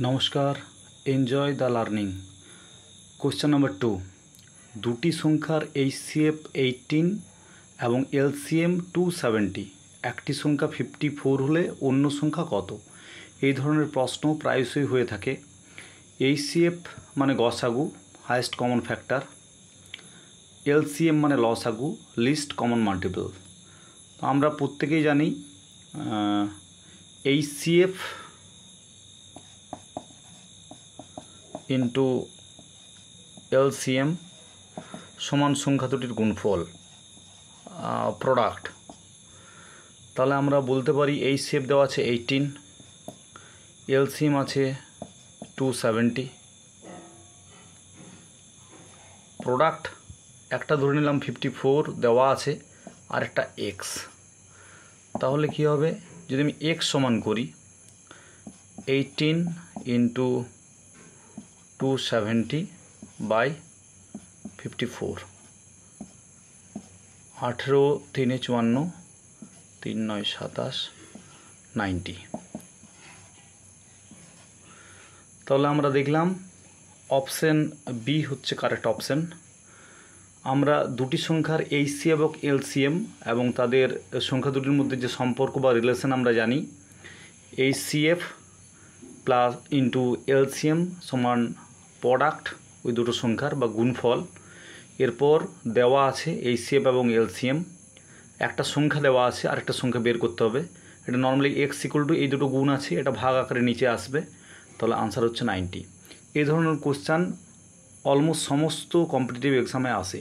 নমস্কার, enjoy the learning. Question number 2, দুটি সংখ্যার এইচসিএফ 18 এবং এলসিএম 270, একটি সংখ্যা 54 হলে অন্য সংখ্যা কত? এই ধরনের প্রশ্ন প্রায়শই হয়ে থাকে। এইচসিএফ মানে গসাগু, হাইয়েস্ট কমন ফ্যাক্টর। এলসিএম মানে লসাগু, লিস্ট কমন মাল্টিপল। আমরা প্রত্যেকেই জানি এইচসিএফ ইন্টু এলসিএম সমান সংখ্যা দুটির গুণফল, প্রোডাক্ট। তাহলে আমরা বলতে পারি এইচসিএফ দেওয়া আছে 18, এলসিএম আছে 270, প্রোডাক্ট একটা ধরে নিলাম 54 দেওয়া আছে, আর একটা এক্স। তাহলে কি হবে, যদি আমি এক্স সমান করি 18 ইন্টু 270 বাই 54, 18 3 54, 3 9 27, 90। তাহলে আমরা দেখলাম অপশন বি হচ্ছে কারেক্ট অপশন। আমরা দুটি সংখ্যার এইচসিএফ এবং এলসিএম এবং তাদের সংখ্যা দুটির মধ্যে যে সম্পর্ক বা রিলেশন আমরা জানি, এইচসিএফ প্লাস ইন্টু এলসিএম সমান প্রোডাক্ট ওই দুটো সংখ্যার বা গুণফল। এরপর দেওয়া আছে এইচসিএফ এবং এলসিএম, একটা সংখ্যা দেওয়া আছে আর একটা সংখ্যা বের করতে হবে। এটা নর্মালি এক্স ইকুয়াল টু এই দুটো গুণ আছে, এটা ভাগ আকারে নিচে আসবে। তাহলে আনসার হচ্ছে 90। এই ধরনের কোশ্চেন অলমোস্ট সমস্ত কম্পিটিটিভ এক্সামে আসে।